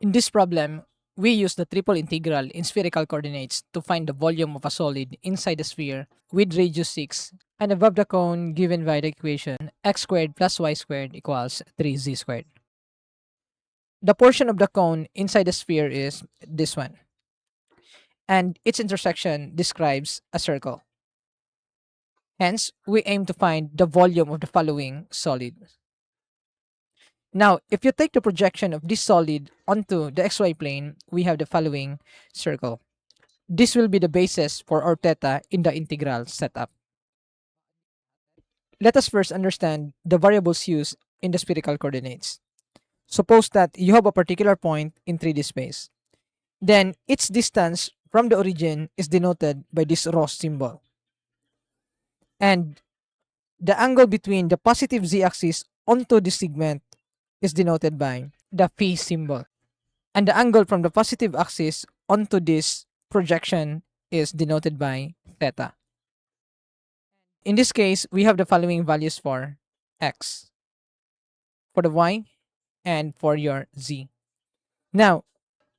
In this problem, we use the triple integral in spherical coordinates to find the volume of a solid inside the sphere with radius 6 and above the cone given by the equation x squared plus y squared equals 3z squared. The portion of the cone inside the sphere is this one, and its intersection describes a circle. Hence, we aim to find the volume of the following solid. Now, if you take the projection of this solid onto the xy plane, we have the following circle. This will be the basis for our theta in the integral setup. Let us first understand the variables used in the spherical coordinates. Suppose that you have a particular point in 3D space. Then its distance from the origin is denoted by this rho symbol. And the angle between the positive z-axis onto this segment is denoted by the phi symbol. And the angle from the positive axis onto this projection is denoted by theta. In this case, we have the following values for x, for the y, and for your z. Now,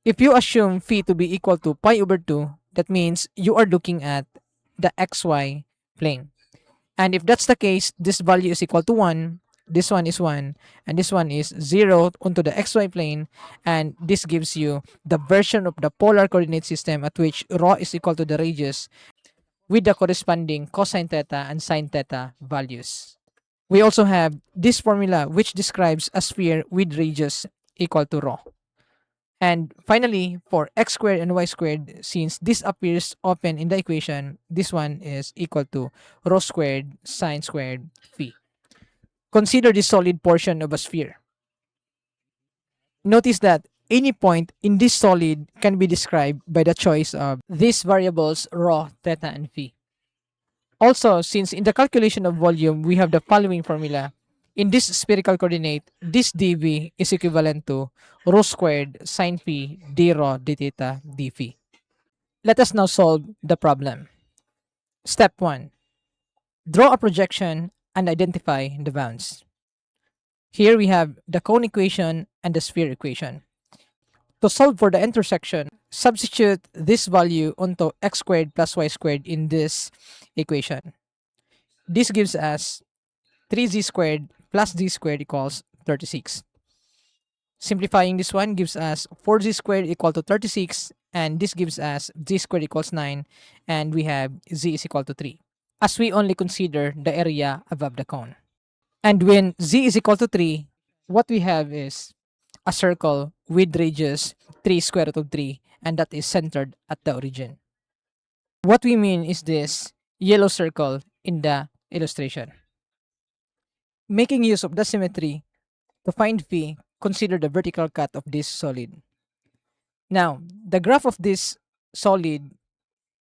if you assume phi to be equal to pi over 2, that means you are looking at the xy plane. And if that's the case, this value is equal to 1, this one is 1, and this one is 0 onto the xy plane, and this gives you the version of the polar coordinate system at which rho is equal to the radius with the corresponding cosine theta and sine theta values. We also have this formula which describes a sphere with radius equal to rho. And finally, for x squared and y squared, since this appears open in the equation, this one is equal to rho squared sine squared phi. Consider this solid portion of a sphere. Notice that any point in this solid can be described by the choice of these variables rho, theta, and phi. Also, since in the calculation of volume, we have the following formula. In this spherical coordinate, this dv is equivalent to rho squared sine phi d rho d theta d phi. Let us now solve the problem. Step 1. Draw a projection and identify the bounds. Here we have the cone equation and the sphere equation. To solve for the intersection, substitute this value onto x squared plus y squared in this equation. This gives us 3z squared plus z squared equals 36. Simplifying this one gives us 4z squared equal to 36, and this gives us z squared equals 9, and we have z is equal to 3, as we only consider the area above the cone. And when z is equal to 3, what we have is a circle with radius 3 square root of 3, and that is centered at the origin. What we mean is this yellow circle in the illustration. Making use of the symmetry, to find phi, consider the vertical cut of this solid. Now, the graph of this solid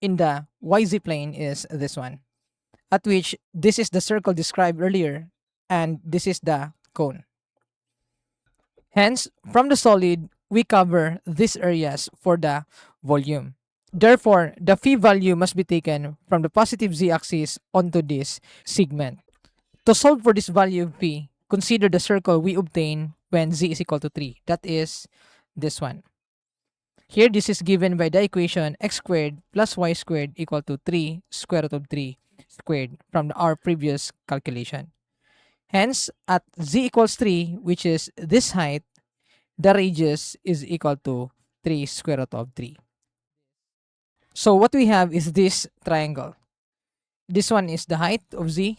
in the YZ plane is this one, at which this is the circle described earlier, and this is the cone. Hence, from the solid, we cover these areas for the volume. Therefore, the phi value must be taken from the positive z-axis onto this segment. To solve for this value of phi, consider the circle we obtain when z is equal to 3. That is this one. Here, this is given by the equation x squared plus y squared equal to 3 square root of 3 squared from our previous calculation. Hence, at z equals 3, which is this height, the radius is equal to 3 square root of 3. So what we have is this triangle. This one is the height of z,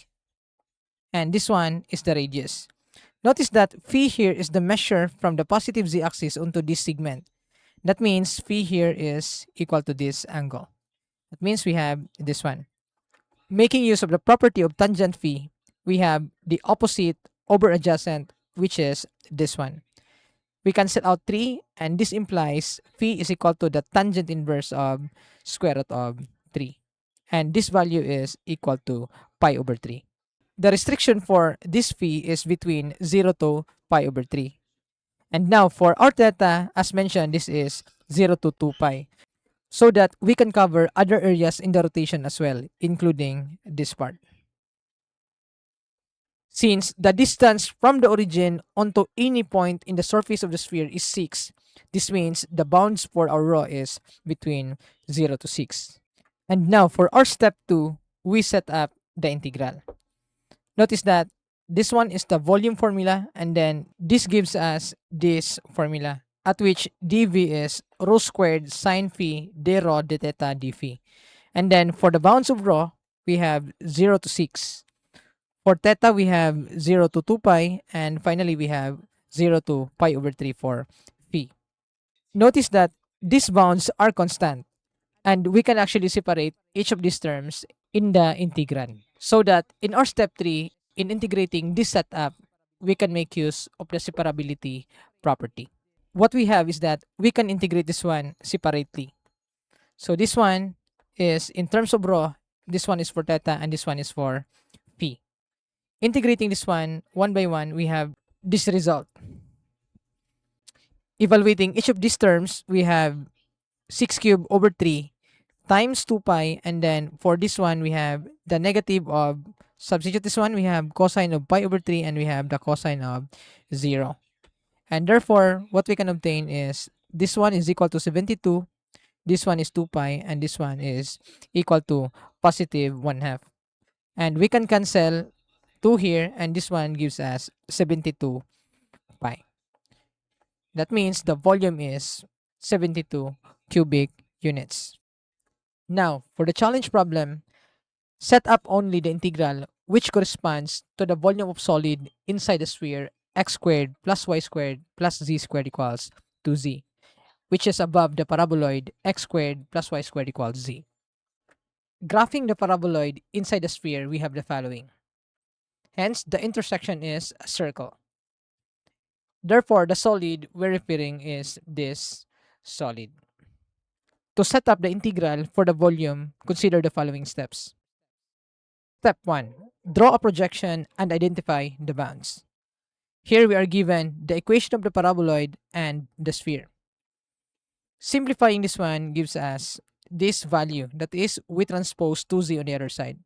and this one is the radius. Notice that phi here is the measure from the positive z-axis onto this segment. That means phi here is equal to this angle. That means we have this one. Making use of the property of tangent phi, we have the opposite over adjacent, which is this one. We cancel out 3, and this implies phi is equal to the tangent inverse of square root of 3. And this value is equal to pi over 3. The restriction for this phi is between 0 to pi over 3. And now for our theta, as mentioned, this is 0 to 2 pi. So that we can cover other areas in the rotation as well, including this part. Since the distance from the origin onto any point in the surface of the sphere is 6, This means the bounds for our rho is between 0 to 6. And now for our step 2, we set up the integral. Notice that this one is the volume formula, and then this gives us this formula at which dv is rho squared sine phi d rho d theta d phi. And then for the bounds of rho, we have 0 to 6. For theta, we have 0 to 2 pi, and finally we have 0 to pi over 3 for phi. Notice that these bounds are constant, and we can actually separate each of these terms in the integrand. So that in our step 3, in integrating this setup, we can make use of the separability property. What we have is that we can integrate this one separately. So this one is in terms of rho, this one is for theta, and this one is for phi. Integrating this one by one, we have this result. Evaluating each of these terms, we have 6 cubed over 3 times 2 pi, and then for this one, we have the negative of, substitute this one, we have cosine of pi over 3, and we have the cosine of 0. And therefore, what we can obtain is this one is equal to 72, this one is 2 pi, and this one is equal to positive 1 half. And we can cancel 2 here, and this one gives us 72 pi. That means the volume is 72 cubic units. Now, for the challenge problem, set up only the integral which corresponds to the volume of solid inside the sphere x squared plus y squared plus z squared equals 2z, which is above the paraboloid x squared plus y squared equals z. Graphing the paraboloid inside the sphere, we have the following. Hence, the intersection is a circle. Therefore, the solid we're referring is this solid. To set up the integral for the volume, consider the following steps. Step 1. Draw a projection and identify the bounds. Here we are given the equation of the paraboloid and the sphere. Simplifying this one gives us this value, that is, we transpose 2z on the other side.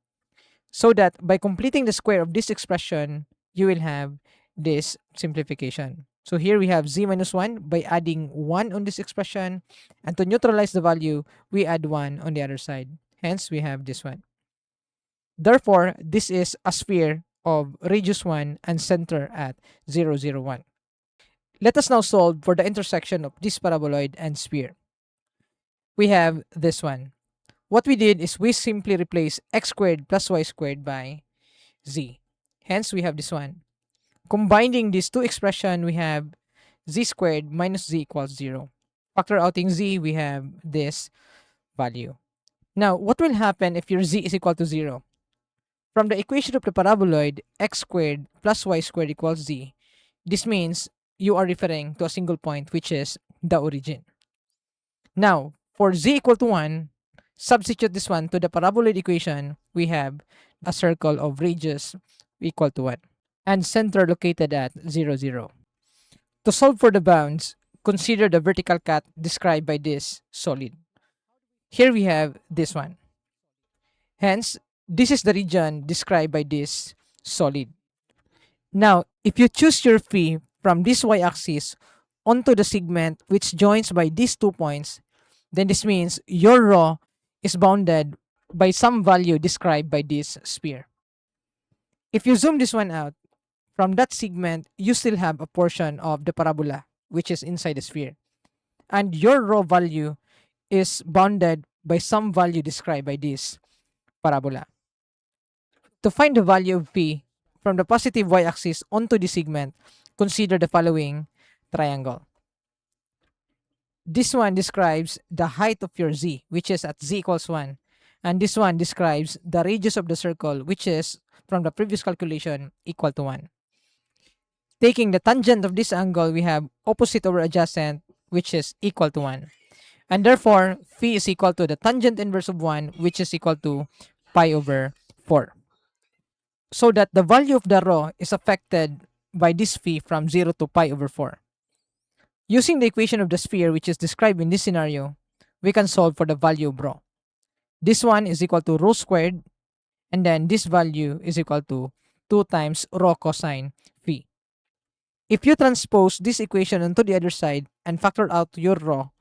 So that by completing the square of this expression, you will have this simplification. So here we have z minus 1 by adding 1 on this expression, and to neutralize the value, we add 1 on the other side. Hence, we have this one. Therefore, this is a sphere of radius 1 and center at 0, 0, 1. Let us now solve for the intersection of this paraboloid and sphere. We have this one. What we did is we simply replace x squared plus y squared by z. Hence, we have this one. Combining these two expressions, we have z squared minus z equals 0. Factor outing z, we have this value. Now, what will happen if your z is equal to 0? From the equation of the paraboloid, x squared plus y squared equals z, this means you are referring to a single point, which is the origin. Now, for z equal to 1, substitute this one to the paraboloid equation, we have a circle of radius equal to 1 and center located at 0, 0. To solve for the bounds, consider the vertical cut described by this solid. Here we have this one. Hence, this is the region described by this solid. Now, if you choose your phi from this y-axis onto the segment which joins by these 2 points, then this means your rho is bounded by some value described by this sphere. If you zoom this one out, from that segment, you still have a portion of the parabola which is inside the sphere. And your rho value is bounded by some value described by this parabola. To find the value of phi from the positive y-axis onto the segment, consider the following triangle. This one describes the height of your z, which is at z equals 1. And this one describes the radius of the circle, which is, from the previous calculation, equal to 1. Taking the tangent of this angle, we have opposite over adjacent, which is equal to 1. And therefore, phi is equal to the tangent inverse of 1, which is equal to pi over 4. So that the value of the rho is affected by this phi from 0 to pi over 4. Using the equation of the sphere, which is described in this scenario, we can solve for the value of rho. This one is equal to rho squared, and then this value is equal to 2 times rho cosine phi. If you transpose this equation onto the other side and factor out your rho,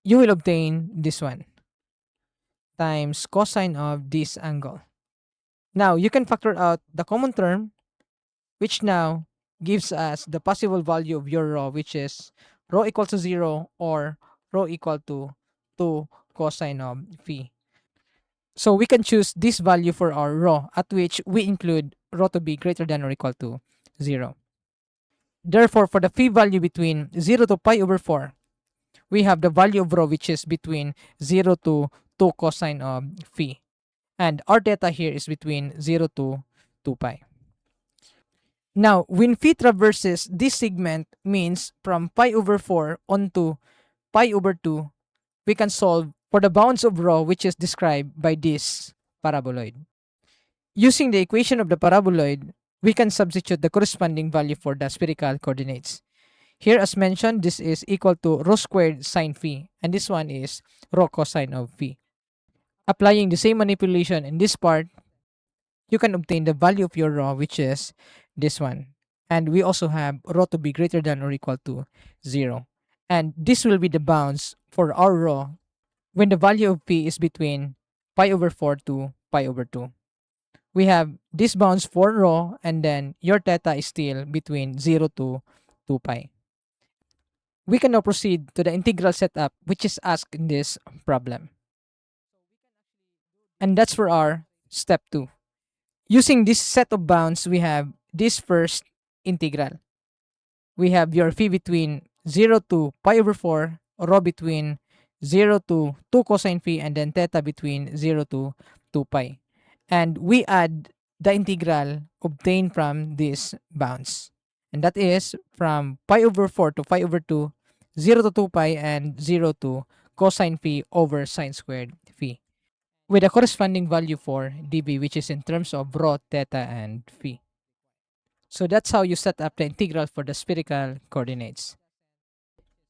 you will obtain this one times cosine of this angle. Now, you can factor out the common term, which now gives us the possible value of your rho, which is rho equal to 0 or rho equal to 2 cosine of phi. So we can choose this value for our rho, at which we include rho to be greater than or equal to 0. Therefore, for the phi value between 0 to pi over 4, we have the value of rho, which is between 0 to 2 cosine of phi. And our theta here is between 0 to 2 pi. Now, when phi traverses this segment, means from pi over 4 onto pi over 2, we can solve for the bounds of rho, which is described by this paraboloid. Using the equation of the paraboloid, we can substitute the corresponding value for the spherical coordinates. Here, as mentioned, this is equal to rho squared sine phi, and this one is rho cosine of phi. Applying the same manipulation in this part, you can obtain the value of your rho, which is this one. And we also have rho to be greater than or equal to 0. And this will be the bounds for our rho when the value of p is between pi over 4 to pi over 2. We have this bounds for rho, and then your theta is still between 0 to 2 pi. We can now proceed to the integral setup, which is asked in this problem. And that's for our step 2. Using this set of bounds, we have this first integral. We have your phi between 0 to pi over 4, rho between 0 to 2 cosine phi, and then theta between 0 to 2 pi. And we add the integral obtained from these bounds. And that is from pi over 4 to pi over 2, 0 to 2 pi, and 0 to cosine phi over sine squared phi, with a corresponding value for dB, which is in terms of rho, theta, and phi. So that's how you set up the integral for the spherical coordinates.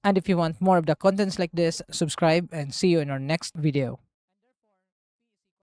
And if you want more of the contents like this, subscribe and see you in our next video.